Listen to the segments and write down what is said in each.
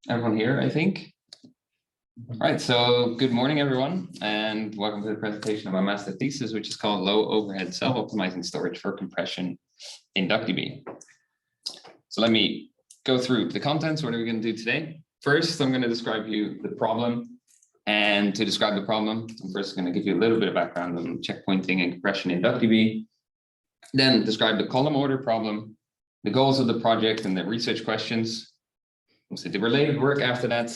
Everyone here, I think. All right, so good morning, everyone, and welcome to the presentation of my master thesis, which is called Low Overhead Self-Optimizing Storage for Compression in DuckDB. So let me go through the contents. What are we going to do today? First, I'm going to describe you the problem. And to describe the problem, I'm first going to give you a little bit of background on checkpointing and compression in DuckDB. Then describe the column order problem, the goals of the project and the research questions. So the related work after that,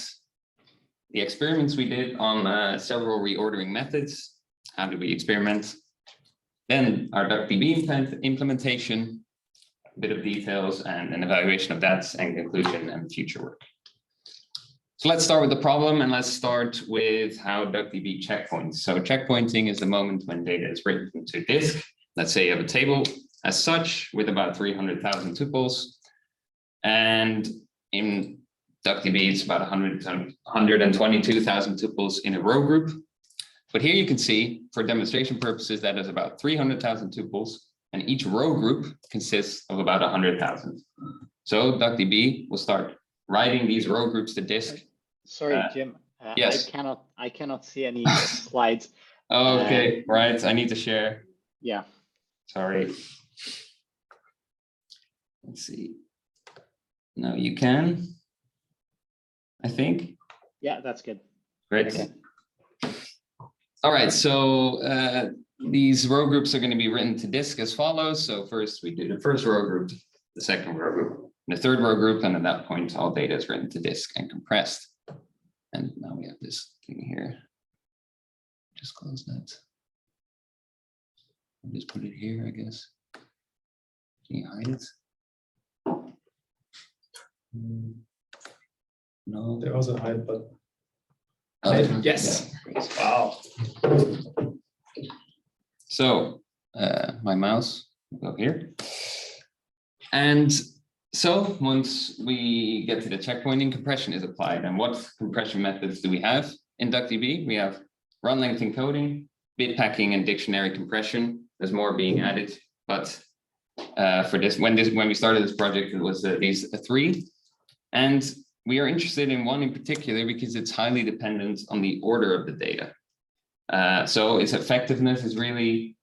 the experiments we did on several reordering methods. How do we experiment? Then our DuckDB implementation, a bit of details and an evaluation of that, and conclusion and future work. So let's start with the problem, and let's start with how DuckDB checkpoints. So checkpointing is the moment when data is written to disk. Let's say you have a table as such with about 300,000 tuples, and in DuckDB, it's about 122,000 tuples in a row group. But here you can see, for demonstration purposes, that is about 300,000 tuples, and each row group consists of about 100,000. So DuckDB will start writing these row groups to disk. Sorry, Jim. Yes. I cannot see any slides. Okay, right. I need to share. Yeah. Sorry. Let's see. Now you can, I think. Yeah, that's good. Great. Okay. All right, so these row groups are going to be written to disk as follows. So first we do the first row group, the second row group, the third row group, and at that point all data is written to disk and compressed. And now we have this thing here. Just close that. I'll just put it here, I guess. Can you hide it? No, there was a hide button. Yes. Yeah. Wow. So my mouse will go here. And so once we get to the checkpointing, compression is applied. And what compression methods do we have in DuckDB? We have run length encoding, bit packing, and dictionary compression. There's more being added, but for this, when we started this project, it was these three. And we are interested in one in particular because it's highly dependent on the order of the data. So its effectiveness is really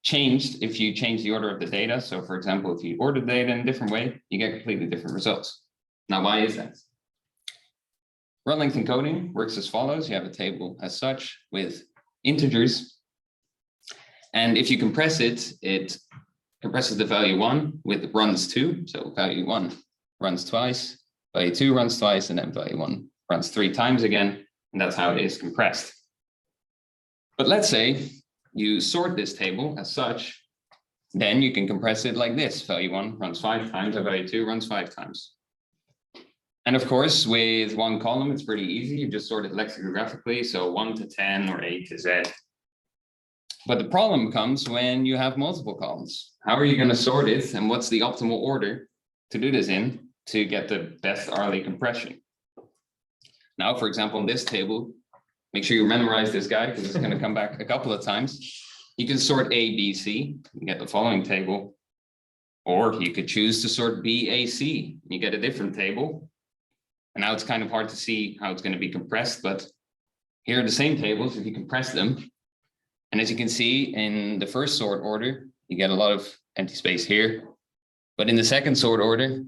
changed if you change the order of the data. So for example, if you order data in a different way, you get completely different results. Now, why is that? Run length encoding works as follows. You have a table as such with integers. And if you compress it, it compresses the value 1 with runs 2. So value 1 runs twice, value 2 runs twice, and then value 1 runs 3 times again. And that's how it is compressed. But let's say you sort this table as such, then you can compress it like this. Value 1 runs 5 times, and value 2 runs 5 times. And of course, with one column, it's pretty easy. You just sort it lexicographically. So 1 to 10 or 8 to Z. But the problem comes when you have multiple columns. How are you going to sort it? And what's the optimal order to do this in to get the best hourly compression? Now, for example, in this table, make sure you memorize this guy because it's going to come back a couple of times. You can sort A, B, C, you get the following table. Or you could choose to sort B, A, C, you get a different table. And now it's kind of hard to see how it's going to be compressed, but here are the same tables if you compress them. And as you can see in the first sort order, you get a lot of empty space here. But in the second sort order,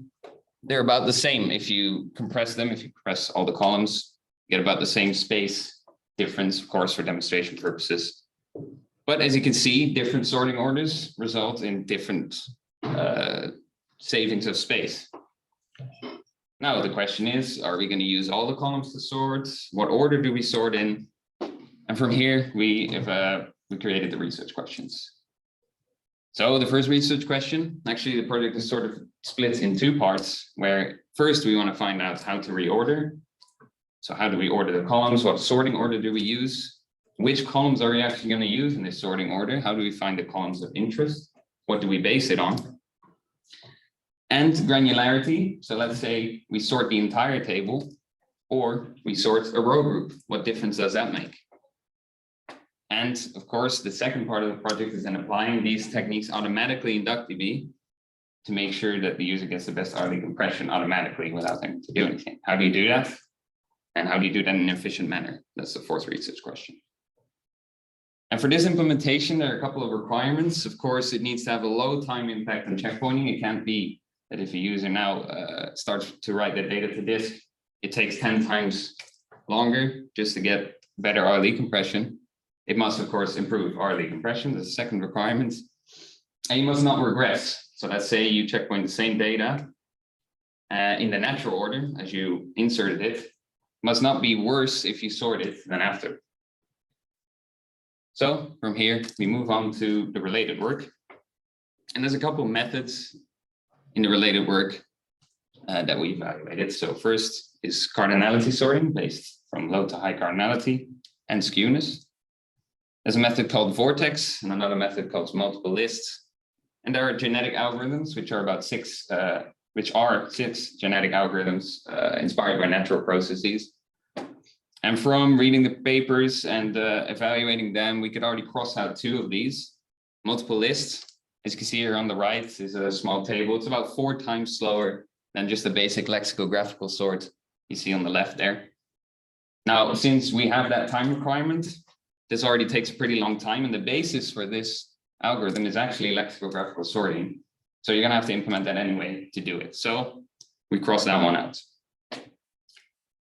they're about the same. If you compress them, if you compress all the columns, you get about the same space difference, of course, for demonstration purposes. But as you can see, different sorting orders result in different savings of space. Now the question is, are we going to use all the columns to sort? What order do we sort in? And from here, we created the research questions. So the first research question, actually the project is sort of split in 2 parts, where first we want to find out how to reorder. So how do we order the columns? What sorting order do we use? Which columns are we actually going to use in this sorting order? How do we find the columns of interest? What do we base it on? And granularity. So let's say we sort the entire table, or we sort a row group. What difference does that make? And of course, the second part of the project is then applying these techniques automatically in DuckDB to make sure that the user gets the best hourly compression automatically without having to do anything. How do you do that? And how do you do that in an efficient manner? That's the fourth research question. And for this implementation, there are a couple of requirements. Of course, it needs to have a low time impact on checkpointing. It can't be that if a user now starts to write the data to disk, it takes 10 times longer just to get better hourly compression. It must, of course, improve hourly compression. That's the second requirement. And you must not regress. So let's say you checkpoint the same data in the natural order as you inserted it. Must not be worse if you sort it than after. So from here, we move on to the related work. And there's a couple of methods in the related work that we evaluated. So first is cardinality sorting based from low to high cardinality and skewness. There's a method called Vortex and another method called multiple lists. And there are genetic algorithms, which are six genetic algorithms inspired by natural processes. And from reading the papers and evaluating them, we could already cross out two of these. Multiple lists, as you can see here on the right, is a small table. It's about 4 times slower than just the basic lexicographical sort you see on the left there. Now, since we have that time requirement, this already takes a pretty long time, and the basis for this algorithm is actually lexicographical sorting. So you're gonna have to implement that anyway to do it. So we cross that one out.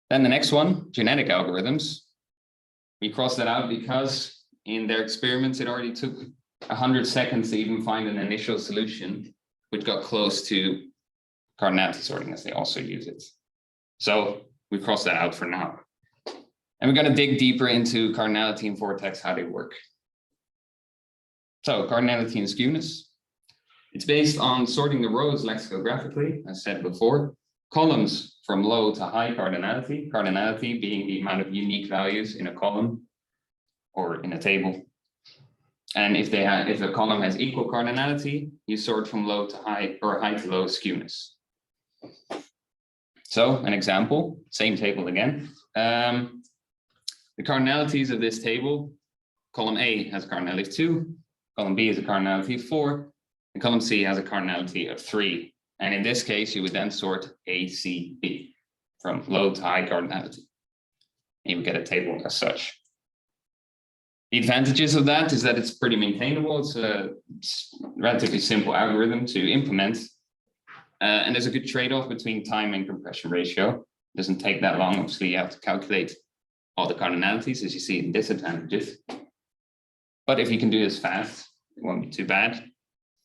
Then the next one, genetic algorithms. We cross that out because in their experiments, it already took 100 seconds to even find an initial solution, which got close to cardinality sorting as they also use it. So we cross that out for now. And we're going to dig deeper into cardinality and Vortex, how they work. So cardinality and skewness. It's based on sorting the rows lexicographically, as said before, columns from low to high cardinality, cardinality being the amount of unique values in a column or in a table. And if the column has equal cardinality, you sort from low to high or high to low skewness. So an example, same table again. The cardinalities of this table, column A has a cardinality of 2, column B has a cardinality of 4, and column C has a cardinality of 3. And in this case, you would then sort A, C, B from low to high cardinality. And you would get a table as such. The advantages of that is that it's pretty maintainable. It's a relatively simple algorithm to implement. And there's a good trade-off between time and compression ratio. It doesn't take that long. Obviously, you have to calculate all the cardinalities as you see in disadvantages. But if you can do this fast, it won't be too bad.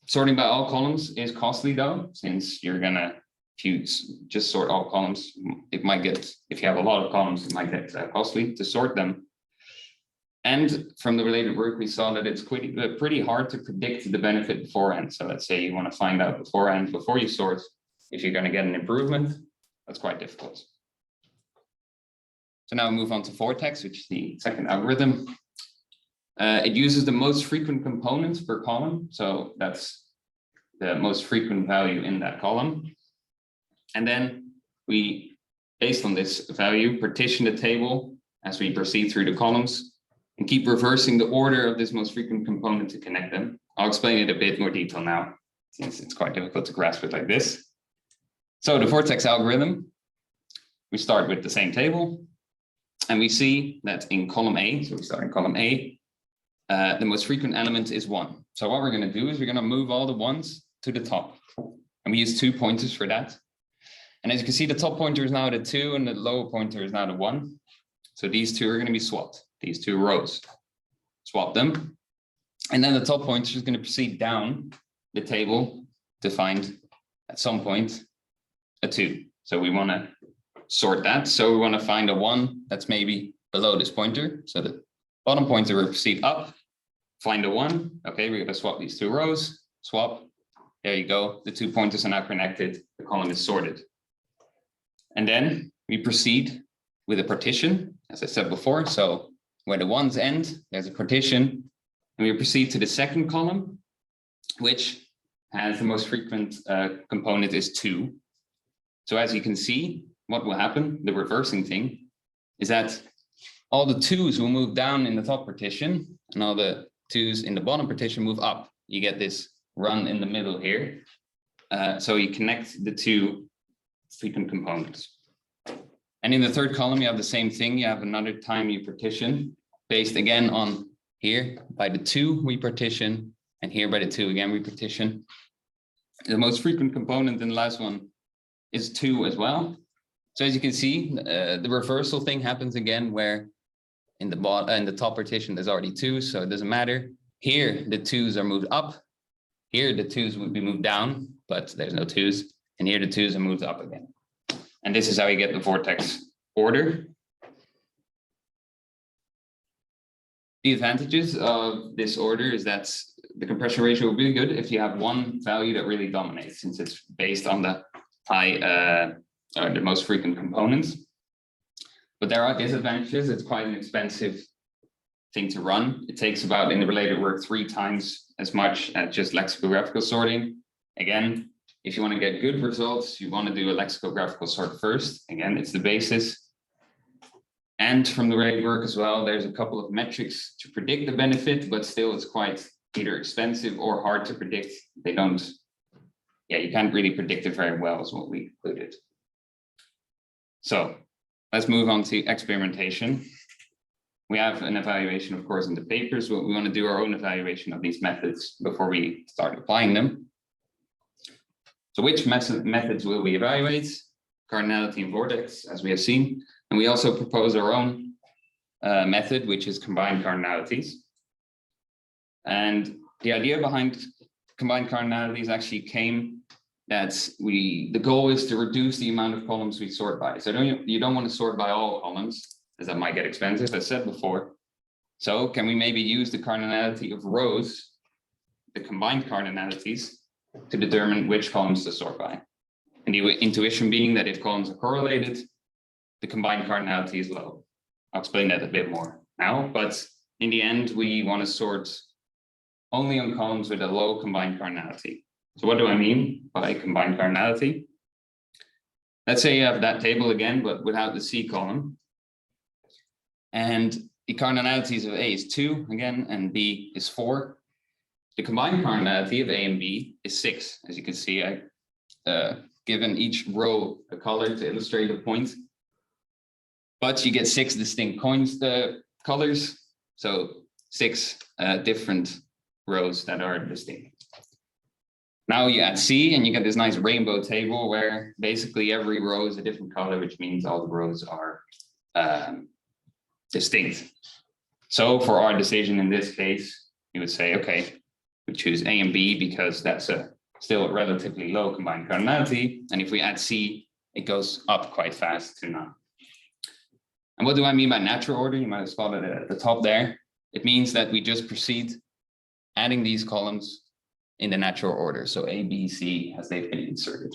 Sorting by all columns is costly though, since you're gonna, if you just sort all columns, it might get, if you have a lot of columns, it might get costly to sort them. And from the related work, we saw that it's pretty hard to predict the benefit beforehand. So let's say you want to find out beforehand, before you sort, if you're going to get an improvement, that's quite difficult. So now we move on to Vortex, which is the second algorithm. It uses the most frequent components per column. So that's the most frequent value in that column. And then we, based on this value, partition the table as we proceed through the columns and keep reversing the order of this most frequent component to connect them. I'll explain it a bit more detail now, since it's quite difficult to grasp it like this. So the Vortex algorithm, we start with the same table, and we see that in column A, so we start in column A, the most frequent element is 1. So what we're going to do is we're going to move all the 1s to the top, and we use 2 pointers for that. And as you can see, the top pointer is now the 2, and the lower pointer is now the 1. So these two are going to be swapped. These 2 rows, swap them. And then the top pointer is going to proceed down the table to find at some point a 2. So we want to sort that. So we want to find a 1 that's maybe below this pointer. So the bottom pointer will proceed up, find a 1. Okay, we're going to swap these 2 rows, swap. There you go. The 2 pointers are now connected. The column is sorted. And then we proceed with a partition, as I said before. So where the 1s end, there's a partition, and we proceed to the second column, which has the most frequent component is 2. So as you can see, what will happen, the reversing thing, is that all the 2s will move down in the top partition, and all the 2s in the bottom partition move up. You get this run in the middle here. So you connect the two frequent components. And in the third column, you have the same thing. You have another time you partition based again on here by the 2 we partition, and here by the 2 again we partition. The most frequent component in the last one is 2 as well. So as you can see, the reversal thing happens again where in the top partition there's already 2, so it doesn't matter. Here the 2s are moved up. Here the 2s would be moved down, but there's no 2s. And here the 2s are moved up again. And this is how you get the vortex order. The advantages of this order is that the compression ratio will be good if you have one value that really dominates, since it's based on the high, or the most frequent components. But there are disadvantages. It's quite an expensive thing to run. It takes about, in the related work, 3 times as much as just lexicographical sorting. Again, if you want to get good results, you want to do a lexicographical sort first. Again, it's the basis. And from the related work as well, there's a couple of metrics to predict the benefit, but still it's quite either expensive or hard to predict. They don't, you can't really predict it very well, is what we concluded. So let's move on to experimentation. We have an evaluation, of course, in the papers, but we want to do our own evaluation of these methods before we start applying them. So which methods will we evaluate? Cardinality and Vortex, as we have seen. And we also propose our own method, which is combined cardinalities. And the idea behind combined cardinalities actually came that the goal is to reduce the amount of columns we sort by. So you don't want to sort by all columns, as that might get expensive, as said before. So can we maybe use the cardinality of rows, the combined cardinalities, to determine which columns to sort by? And the intuition being that if columns are correlated, the combined cardinality is low. I'll explain that a bit more now, but in the end, we want to sort only on columns with a low combined cardinality. So what do I mean by combined cardinality? Let's say you have that table again, but without the C column. And the cardinalities of A is 2 again, and B is 4. The combined cardinality of A and B is 6. As you can see, I given each row a color to illustrate a point. But you get 6 distinct colors, so 6 different rows that are distinct. Now you add C and you get this nice rainbow table where basically every row is a different color, which means all the rows are distinct. So for our decision in this case, you would say, okay, we choose A and B because that's still a relatively low combined cardinality. And if we add C, it goes up quite fast to 9. And what do I mean by natural order? You might have spotted it at the top there. It means that we just proceed adding these columns in the natural order. So A, B, C, as they've been inserted.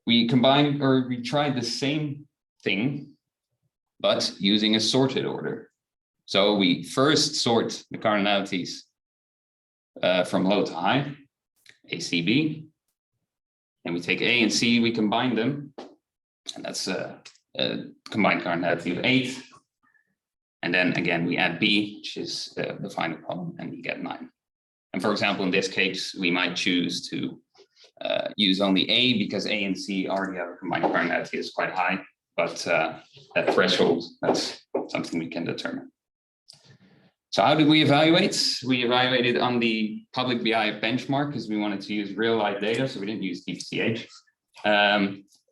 We tried the same thing, but using a sorted order. So we first sort the cardinalities from low to high, A, C, B. And we take A and C, we combine them. And that's a combined cardinality of 8. And then again, we add B, which is the final column, and we get 9. And for example, in this case, we might choose to use only A because A and C already have a combined cardinality is quite high, but that threshold, that's something we can determine. So how did we evaluate? We evaluated on the public BI benchmark because we wanted to use real life data, so we didn't use DPCH.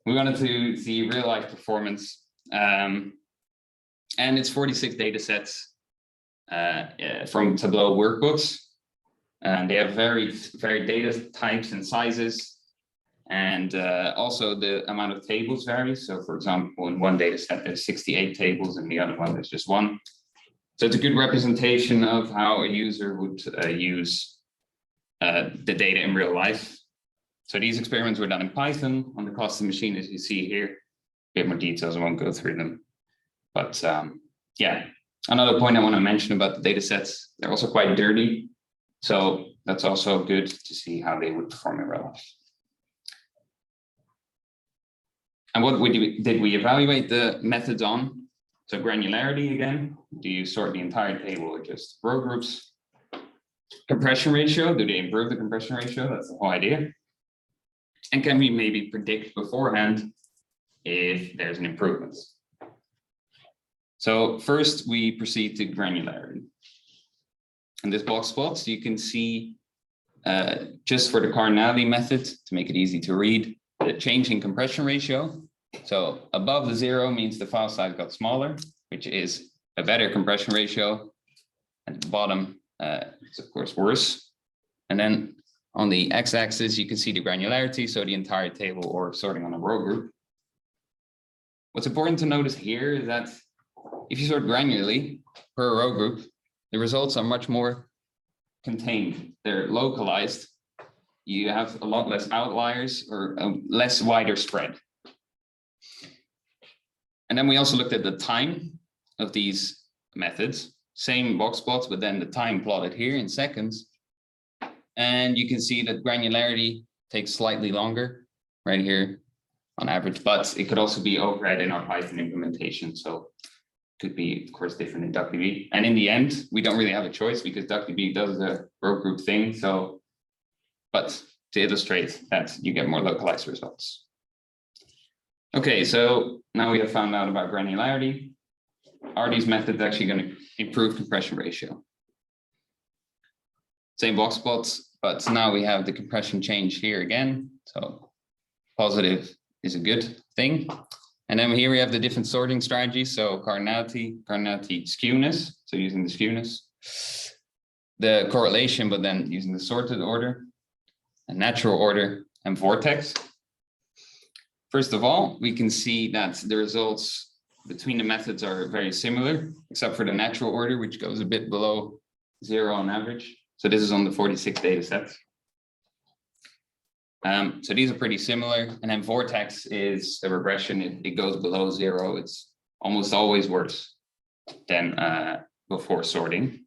We wanted to see real life performance, and it's 46 data sets from Tableau workbooks. And they have varied data types and sizes. And also the amount of tables varies. So for example, in one data set, there's 68 tables, and the other one, there's just 1. So it's a good representation of how a user would use the data in real life. So these experiments were done in Python on the custom machine, as you see here. A bit more details, I won't go through them. But yeah, another point I want to mention about the data sets, they're also quite dirty. So that's also good to see how they would perform in real life. And what did we evaluate the methods on? So granularity again, do you sort the entire table or just row groups? Compression ratio, do they improve the compression ratio? That's the whole idea. And can we maybe predict beforehand if there's an improvement? So first we proceed to granularity. In this box plots, you can see just for the cardinality method, to make it easy to read, the change in compression ratio. So above the 0 means the file size got smaller, which is a better compression ratio. At the bottom, it's of course worse. And then on the x-axis, you can see the granularity, so the entire table or sorting on a row group. What's important to notice here is that if you sort granularly per row group, the results are much more contained. They're localized. You have a lot less outliers or a less wider spread. And then we also looked at the time of these methods, same box plots, but then the time plotted here in seconds. And you can see that granularity takes slightly longer right here on average, but it could also be overhead in our Python implementation. So it could be, of course, different in DuckDB. And in the end, we don't really have a choice because DuckDB does the row group thing. So, but to illustrate that, you get more localized results. Okay, so now we have found out about granularity. Are these methods actually going to improve compression ratio? Same box plots, but now we have the compression change here again. So positive is a good thing. And then here we have the different sorting strategies. So cardinality, skewness. So using the skewness, the correlation, but then using the sorted order, and natural order, and vortex. First of all, we can see that the results between the methods are very similar, except for the natural order, which goes a bit below 0 on average. So this is on the 46 data sets. So these are pretty similar. And then vortex is a regression. It goes below 0. It's almost always worse than before sorting.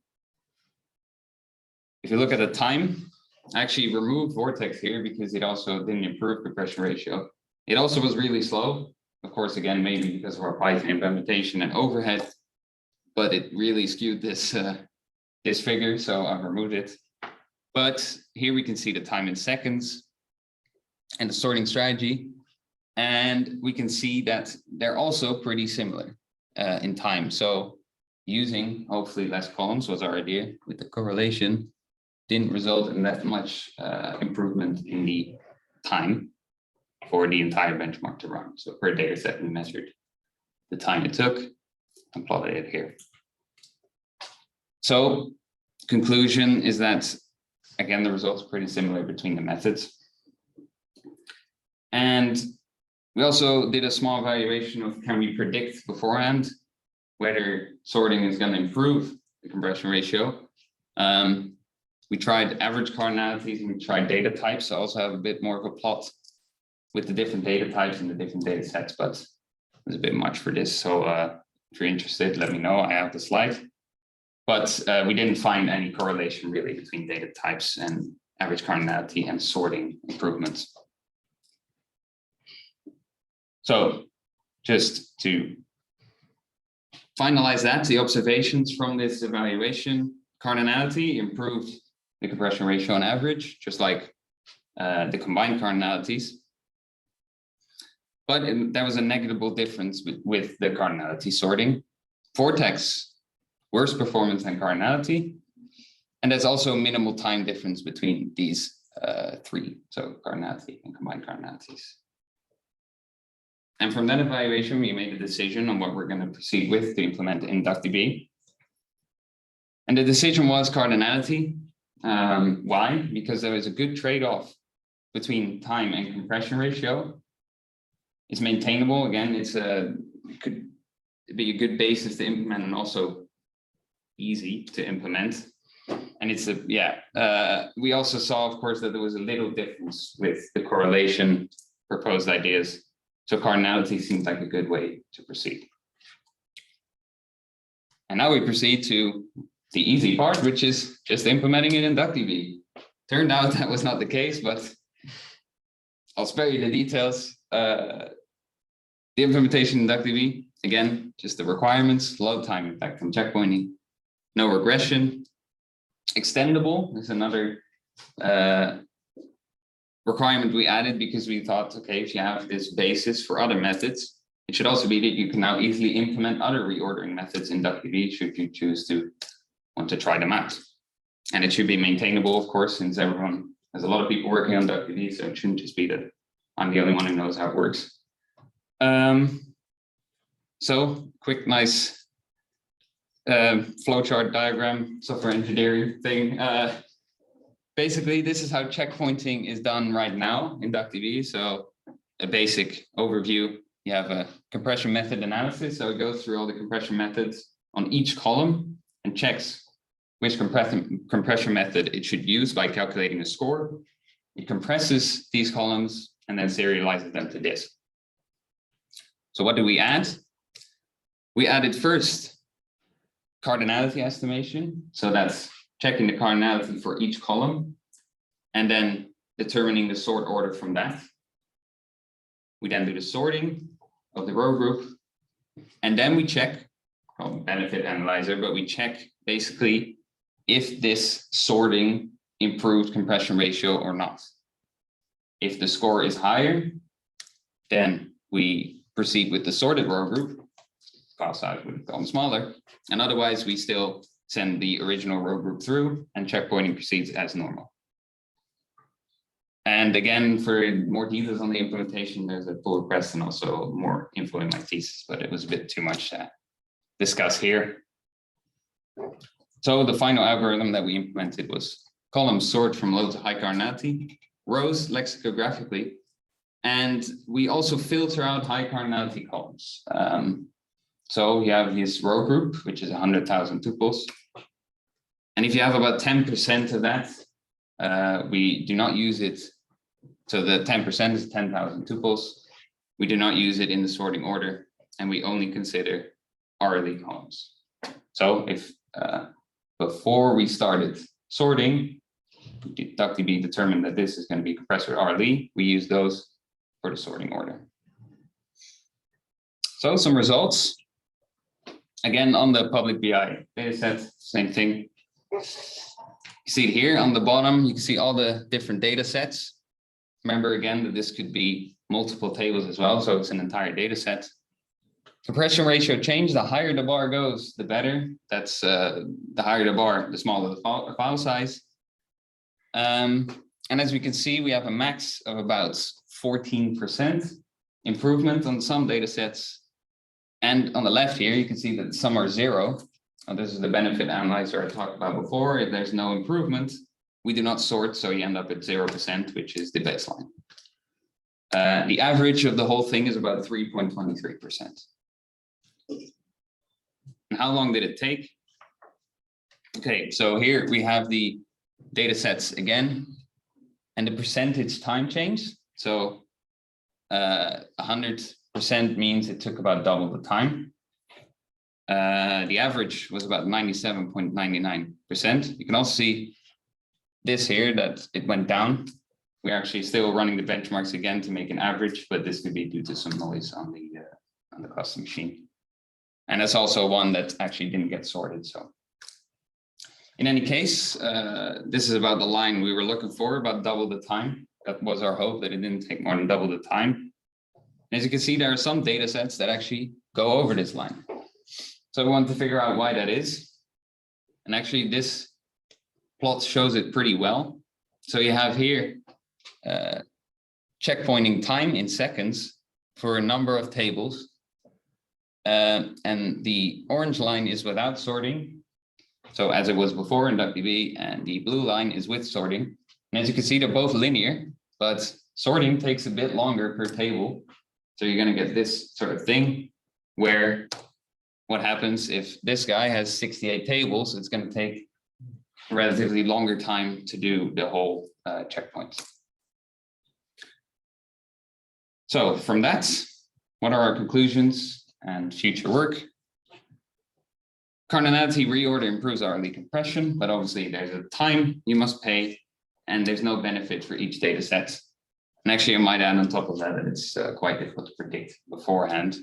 If you look at the time, I actually removed vortex here because it also didn't improve compression ratio. It also was really slow. Of course, again, maybe because of our Python implementation and overhead, but it really skewed this this figure, so I've removed it. But here we can see the time in seconds and the sorting strategy, and we can see that they're also pretty similar in time. So using hopefully less columns was our idea with the correlation, didn't result in that much improvement in the time for the entire benchmark to run. So per data set, we measured the time it took and plotted it here. So conclusion is that, again, the results are pretty similar between the methods. And we also did a small evaluation of, can we predict beforehand whether sorting is going to improve the compression ratio? We tried average cardinalities and we tried data types. I also have a bit more of a plot with the different data types and the different data sets, but there's a bit much for this. So if you're interested, let me know. I have the slide. But we didn't find any correlation really between data types and average cardinality and sorting improvements. So just to finalize that, the observations from this evaluation, cardinality improved the compression ratio on average, just like the combined cardinalities. But there was a negligible difference with the cardinality sorting. Vortex, worse performance than cardinality. And there's also a minimal time difference between these three, so cardinality and combined cardinalities. And from that evaluation, we made a decision on what we're going to proceed with to implement in DuckDB. And the decision was cardinality. Why? Because there is a good trade-off between time and compression ratio. It's maintainable. Again, it could be a good basis to implement and also easy to implement. And it's we also saw, of course, that there was a little difference with the correlation proposed ideas. So cardinality seems like a good way to proceed. And now we proceed to the easy part, which is just implementing it in DuckDB. Turned out that was not the case, but I'll spare you the details. The implementation in DuckDB, again, just the requirements, load time impact from checkpointing, no regression, Extendable is another requirement we added because we thought, okay, if you have this basis for other methods, it should also be that you can now easily implement other reordering methods in DuckDB should you choose to want to try them out. And it should be maintainable, of course, since everyone, there's a lot of people working on DuckDB, so it shouldn't just be that I'm the only one who knows how it works. So quick, nice flowchart diagram, software engineering thing. Basically, this is how checkpointing is done right now in DuckDB. So a basic overview, you have a compression method analysis. So it goes through all the compression methods on each column and checks which compression method it should use by calculating a score. It compresses these columns and then serializes them to disk. So what do we add? We added first cardinality estimation. So that's checking the cardinality for each column and then determining the sort order from that. We then do the sorting of the row group. And then we check, called benefit analyzer, but we check basically if this sorting improved compression ratio or not. If the score is higher, then we proceed with the sorted row group. File size would become smaller. And otherwise, we still send the original row group through and checkpointing proceeds as normal. And again, for more details on the implementation, there's a pull request and also more info in my thesis, but it was a bit too much to discuss here. So the final algorithm that we implemented was columns sort from low to high cardinality, rows lexicographically, and we also filter out high cardinality columns. So you have this row group, which is 100,000 tuples. And if you have about 10% of that, we do not use it. So the 10% is 10,000 tuples. We do not use it in the sorting order, and we only consider RLE columns. So if before we started sorting, DuckDB determined that this is going to be compressed with RLE, we use those for the sorting order. So some results. Again, on the public BI dataset, same thing. You see it here on the bottom, you can see all the different data sets. Remember again that this could be multiple tables as well, so it's an entire data set. Compression ratio change, the higher the bar goes, the better. That's the higher the bar, the smaller the file size. And as we can see, we have a max of about 14% improvement on some data sets. And on the left here, you can see that some are 0. This is the benefit analyzer I talked about before. If there's no improvement, we do not sort, so you end up at 0%, which is the baseline. The average of the whole thing is about 3.23%. And how long did it take? Okay, so here we have the data sets again, and the percentage time change. So 100% means it took about double the time. The average was about 97.99%. You can also see this here, that it went down. We're actually still running the benchmarks again to make an average, but this could be due to some noise on the custom machine. And that's also one that actually didn't get sorted. So in any case, this is about the line we were looking for, about double the time. That was our hope, that it didn't take more than double the time. And as you can see, there are some data sets that actually go over this line. So we want to figure out why that is. And actually this plot shows it pretty well. So you have here checkpointing time in seconds for a number of tables. And the orange line is without sorting. So as it was before in DuckDB, and the blue line is with sorting. And as you can see, they're both linear, but sorting takes a bit longer per table. So you're going to get this sort of thing where what happens if this guy has 68 tables, it's going to take a relatively longer time to do the whole checkpoint. So from that, what are our conclusions and future work? Cardinality reorder improves RLE compression, but obviously there's a time you must pay, and there's no benefit for each data set. And actually, I might add on top of that, that it's quite difficult to predict beforehand.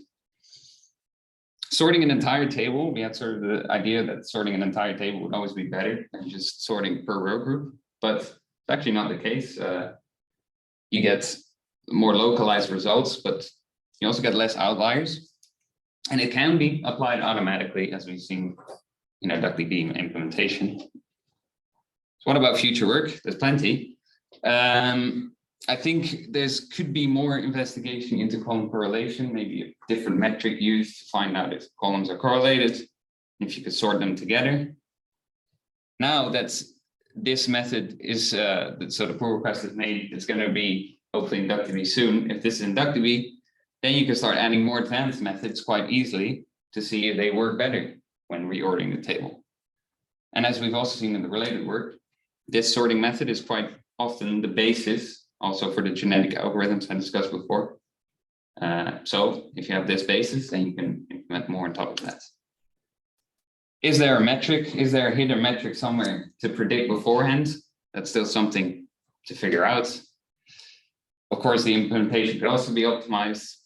Sorting an entire table, we had sort of the idea that sorting an entire table would always be better than just sorting per row group, but it's actually not the case. You get more localized results, but you also get less outliers. And it can be applied automatically, as we've seen in our DuckDB implementation. So what about future work? There's plenty. I think could be more investigation into column correlation, maybe a different metric used to find out if columns are correlated, if you could sort them together. Now this method is, so the pull request is made, it's going to be hopefully in DuckDB soon. If this is in DuckDB, then you can start adding more advanced methods quite easily to see if they work better when reordering the table. And as we've also seen in the related work, this sorting method is quite often the basis also for the genetic algorithms I discussed before. So if you have this basis, then you can implement more on top of that. Is there a metric? Is there a hidden metric somewhere to predict beforehand? That's still something to figure out. Of course, the implementation could also be optimized.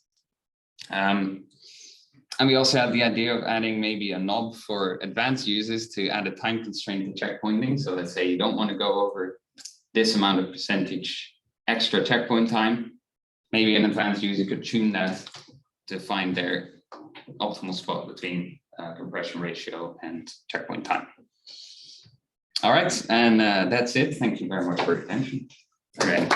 And we also had the idea of adding maybe a knob for advanced users to add a time constraint to checkpointing. So let's say you don't want to go over this amount of percentage extra checkpoint time. Maybe an advanced user could tune that to find their optimal spot between compression ratio and checkpoint time. All right, and that's it. Thank you very much for your attention. Okay.